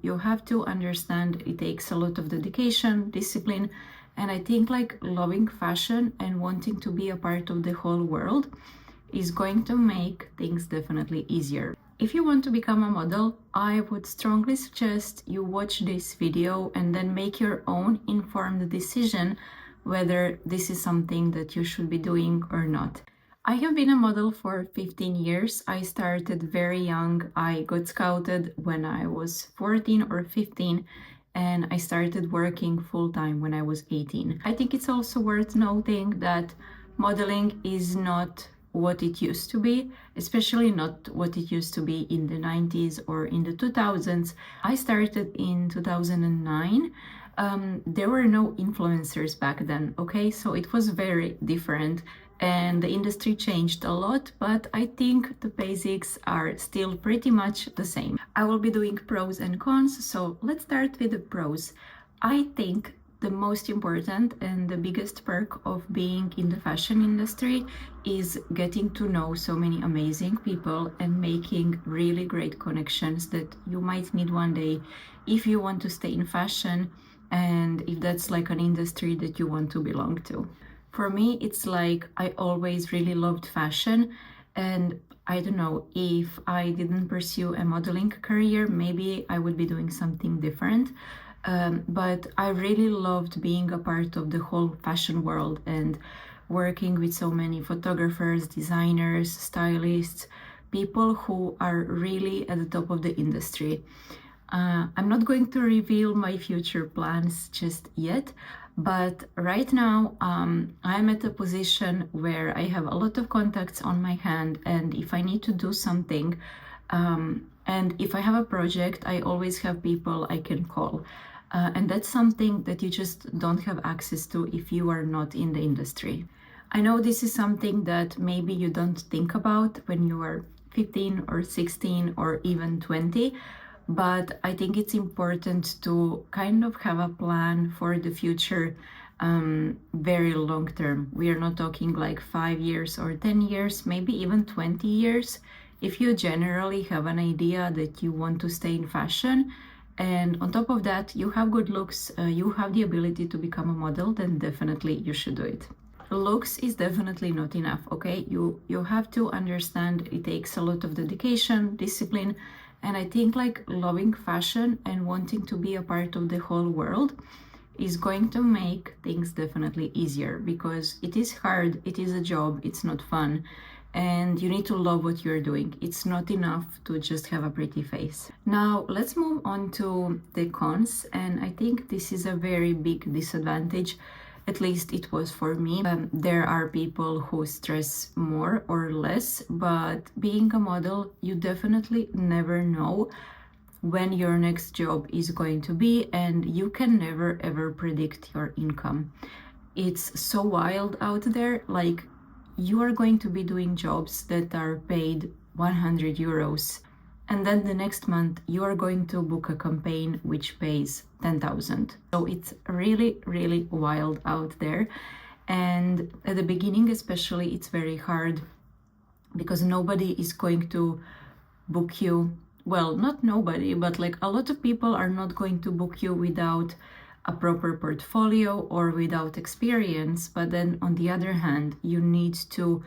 you have to understand it takes a lot of dedication, discipline, and I think like loving fashion and wanting to be a part of the whole world is going to make things definitely easier. If you want to become a model, I would strongly suggest you watch this video and then make your own informed decision whether this is something that you should be doing or not. I have been a model for 15 years. I started very young. I got scouted when I was 14 or 15, and I started working full-time when I was 18. I think it's also worth noting that modeling is not what it used to be, especially not what it used to be in the 90s or in the 2000s. I started in 2009. There were no influencers back then, okay? So it was very different and the industry changed a lot, but I think the basics are still pretty much the same. I will be doing pros and cons, so let's start with the pros. I think the most important and the biggest perk of being in the fashion industry is getting to know so many amazing people and making really great connections that you might need one day if you want to stay in fashion and if that's like an industry that you want to belong to. For me, it's like I always really loved fashion, and I don't know, if I didn't pursue a modeling career, maybe I would be doing something different. But I really loved being a part of the whole fashion world and working with so many photographers, designers, stylists, people who are really at the top of the industry. I'm not going to reveal my future plans just yet, but right now I'm at a position where I have a lot of contacts on my hand, and if I need to do something, and if I have a project, I always have people I can call. And that's something that you just don't have access to if you are not in the industry. I know this is something that maybe you don't think about when you are 15 or 16 or even 20, but I think it's important to kind of have a plan for the future, very long term. We are not talking like 5 years or 10 years, maybe even 20 years. If you generally have an idea that you want to stay in fashion, and on top of that, you have good looks, you have the ability to become a model, then definitely you should do it. Looks is definitely not enough, okay? You have to understand it takes a lot of dedication, discipline, and I think like loving fashion and wanting to be a part of the whole world is going to make things definitely easier, because it is hard, it is a job, it's not fun, and you need to love what you're doing. It's not enough to just have a pretty face. Now let's move on to the cons, and I think this is a very big disadvantage. At least it was for me. There are people who stress more or less, but being a model, you definitely never know when your next job is going to be, and you can never ever predict your income. It's so wild out there. Like, you are going to be doing jobs that are paid 100 euros, and then the next month you are going to book a campaign which pays 10,000. So it's really, really wild out there. And at the beginning especially, it's very hard because nobody is going to book you. Well, not nobody, but like a lot of people are not going to book you without a proper portfolio or without experience. But then on the other hand, you need to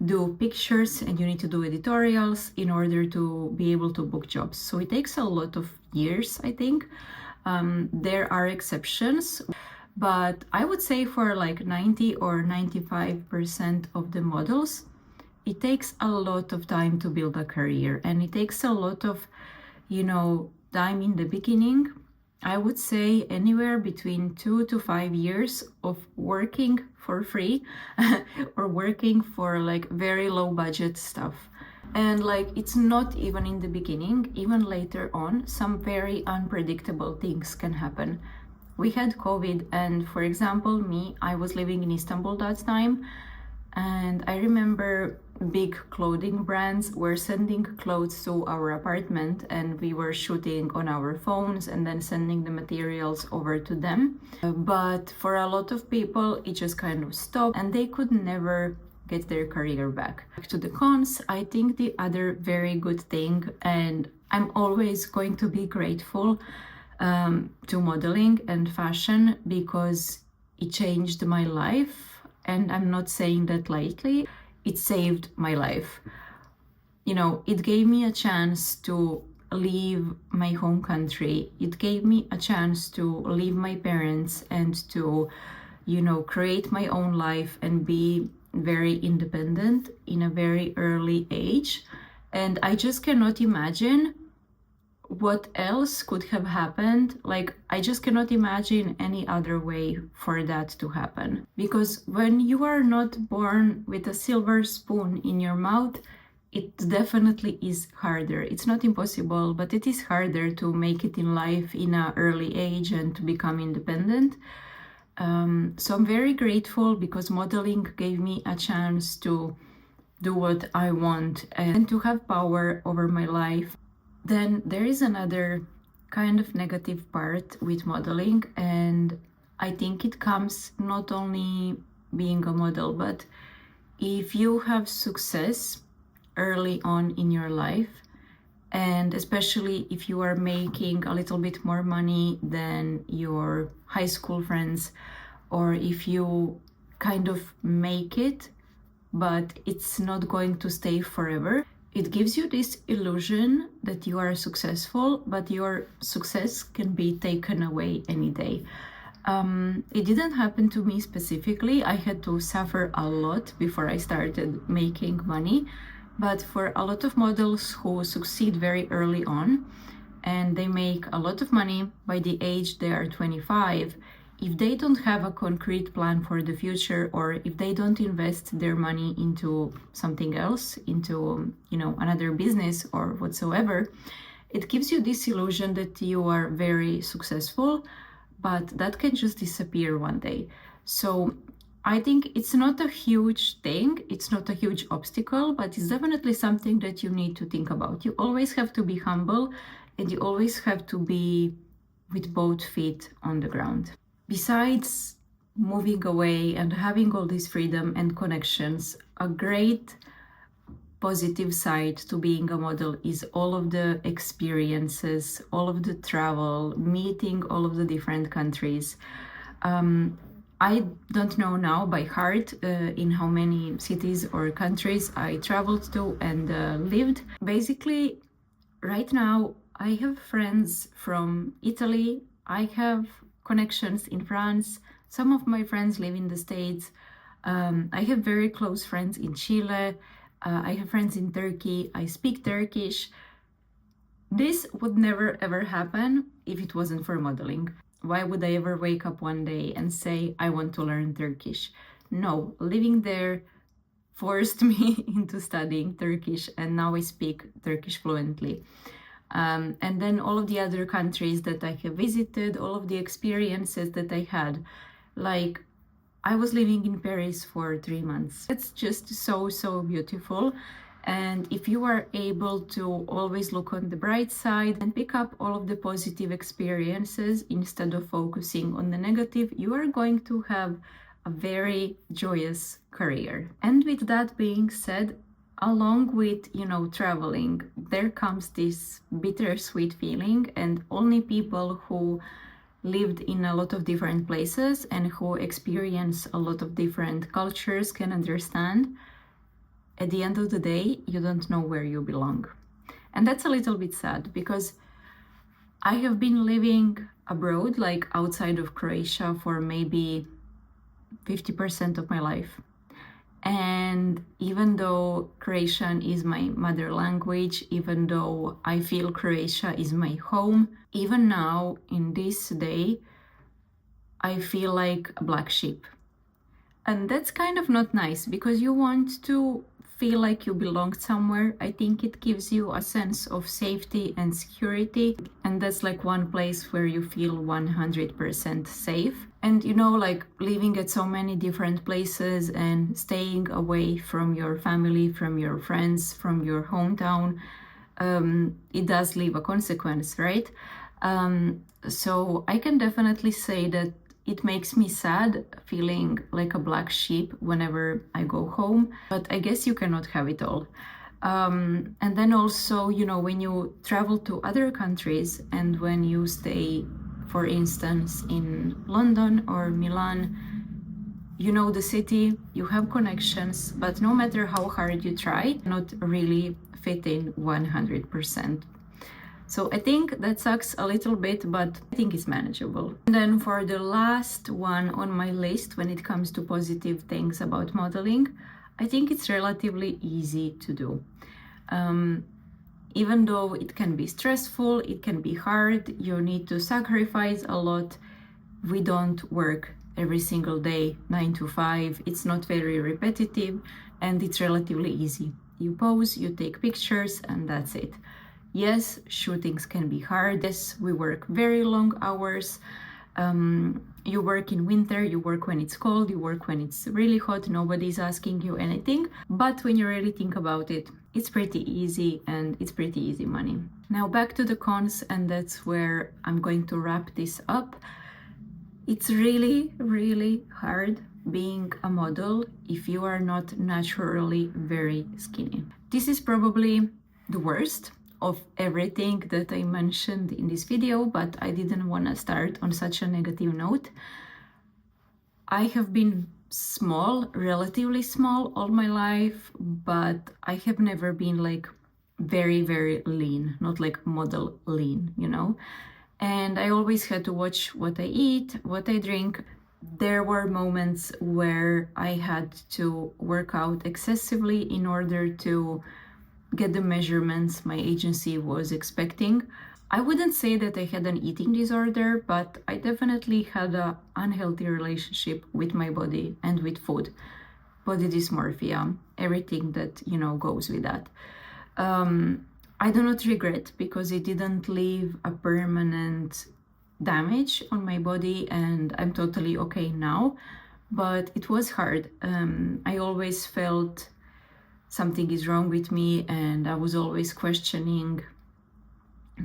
do pictures and you need to do editorials in order to be able to book jobs. So it takes a lot of years, I think. There are exceptions, but I would say for like 90 or 95% of the models, it takes a lot of time to build a career, and it takes a lot of, time in the beginning. I would say anywhere between 2 to 5 years of working for free or working for like very low budget stuff. And like, it's not even in the beginning, even later on, some very unpredictable things can happen. We had COVID, and for example, I was living in Istanbul that time, and I remember big clothing brands were sending clothes to our apartment, and we were shooting on our phones and then sending the materials over to them. But for a lot of people, it just kind of stopped, and they could never get their career back. Back to the cons, I think the other very good thing, and I'm always going to be grateful to modeling and fashion because it changed my life, and I'm not saying that lightly. It saved my life. You know, it gave me a chance to leave my home country. It gave me a chance to leave my parents and to, you know, create my own life and be very independent in a very early age. And I just cannot imagine what else could have happened. Like, I just cannot imagine any other way for that to happen. Because when you are not born with a silver spoon in your mouth, it definitely is harder. It's not impossible, but it is harder to make it in life in an early age and to become independent. So I'm very grateful because modeling gave me a chance to do what I want and to have power over my life. Then there is another kind of negative part with modeling, and I think it comes not only being a model, but if you have success early on in your life, and especially if you are making a little bit more money than your high school friends, or if you kind of make it, but it's not going to stay forever, it gives you this illusion that you are successful, but your success can be taken away any day. It didn't happen to me specifically. I had to suffer a lot before I started making money. But for a lot of models who succeed very early on and they make a lot of money by the age they are 25, if they don't have a concrete plan for the future, or if they don't invest their money into something else, into, you know, another business or whatsoever, it gives you this illusion that you are very successful, but that can just disappear one day. So I think it's not a huge thing, it's not a huge obstacle, but it's definitely something that you need to think about. You always have to be humble, and you always have to be with both feet on the ground. Besides moving away and having all this freedom and connections, a great positive side to being a model is all of the experiences, all of the travel, meeting all of the different countries. I don't know now by heart in how many cities or countries I traveled to and lived. Basically, right now, I have friends from Italy. I have connections in France. Some of my friends live in the States. I have very close friends in Chile. I have friends in Turkey. I speak Turkish. This would never ever happen if it wasn't for modeling. Why would I ever wake up one day and say, I want to learn Turkish? No, living there forced me into studying Turkish, and now I speak Turkish fluently. And then all of the other countries that I have visited, all of the experiences that I had, like I was living in Paris for 3 months. It's just so, so beautiful. And if you are able to always look on the bright side and pick up all of the positive experiences instead of focusing on the negative, you are going to have a very joyous career. And with that being said, along with, you know, traveling, there comes this bittersweet feeling, and only people who lived in a lot of different places and who experience a lot of different cultures can understand. At the end of the day, you don't know where you belong. And that's a little bit sad because I have been living abroad, like outside of Croatia, for maybe 50% of my life. And even though Croatian is my mother language, even though I feel Croatia is my home, even now in this day, I feel like a black sheep. And that's kind of not nice because you want to feel like you belong somewhere. I think it gives you a sense of safety and security, and that's like one place where you feel 100% safe. And you know, like living at so many different places and staying away from your family, from your friends, from your hometown, it does leave a consequence, right? So I can definitely say that it makes me sad, feeling like a black sheep whenever I go home, but I guess you cannot have it all. And then also, you know, when you travel to other countries and when you stay, for instance, in London or Milan, you know the city, you have connections, but no matter how hard you try, not really fit in 100%. So I think that sucks a little bit, but I think it's manageable. And then for the last one on my list, when it comes to positive things about modeling, I think it's relatively easy to do. Even though it can be stressful, it can be hard, you need to sacrifice a lot. We don't work every single day, 9 to 5. It's not very repetitive and it's relatively easy. You pose, you take pictures, and that's it. Yes, shootings can be hard. Yes, we work very long hours. You work in winter, you work when it's cold, you work when it's really hot, nobody's asking you anything. But when you really think about it, it's pretty easy and it's pretty easy money. Now back to the cons, and that's where I'm going to wrap this up. It's really, really hard being a model if you are not naturally very skinny. This is probably the worst of everything that I mentioned in this video, but I didn't want to start on such a negative note. I have been small, relatively small all my life, but I have never been like very, very lean, not like model lean, you know? And I always had to watch what I eat, what I drink. There were moments where I had to work out excessively in order to get the measurements my agency was expecting. I wouldn't say that I had an eating disorder, but I definitely had an unhealthy relationship with my body and with food. Body dysmorphia, everything that, you know, goes with that. I do not regret, because it didn't leave a permanent damage on my body and I'm totally okay now, but it was hard. I always felt something is wrong with me and I was always questioning,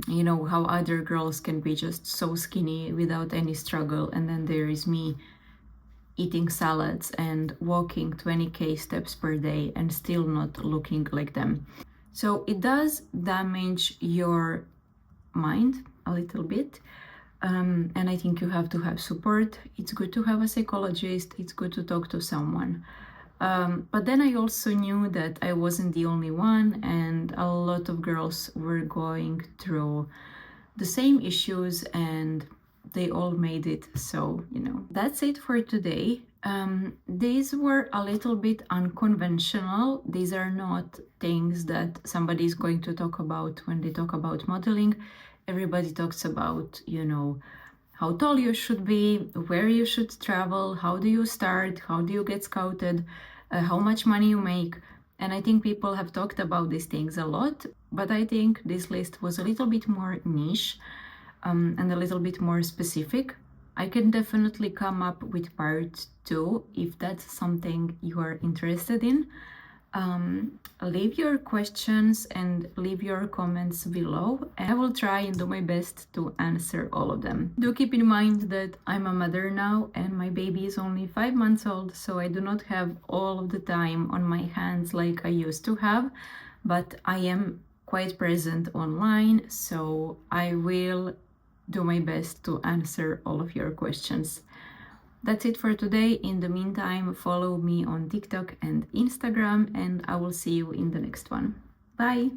you know, how other girls can be just so skinny without any struggle, and then there is me eating salads and walking 20k steps per day and still not looking like them. So it does damage your mind a little bit. And I think you have to have support. It's good to have a psychologist. It's good to talk to someone. But then I also knew that I wasn't the only one, and a lot of girls were going through the same issues and they all made it. So, you know, that's it for today. These were a little bit unconventional. These are not things that somebody is going to talk about when they talk about modeling. Everybody talks about, you know, how tall you should be, where you should travel, how do you start, how do you get scouted, how much money you make. And I think people have talked about these things a lot, but I think this list was a little bit more niche and a little bit more specific. I can definitely come up with part 2 if that's something you are interested in. Leave your questions and leave your comments below, and I will try and do my best to answer all of them. Do keep in mind that I'm a mother now and my baby is only 5 months old, so I do not have all of the time on my hands like I used to have, but I am quite present online, so I will do my best to answer all of your questions. That's it for today. In the meantime, follow me on TikTok and Instagram, and I will see you in the next one. Bye!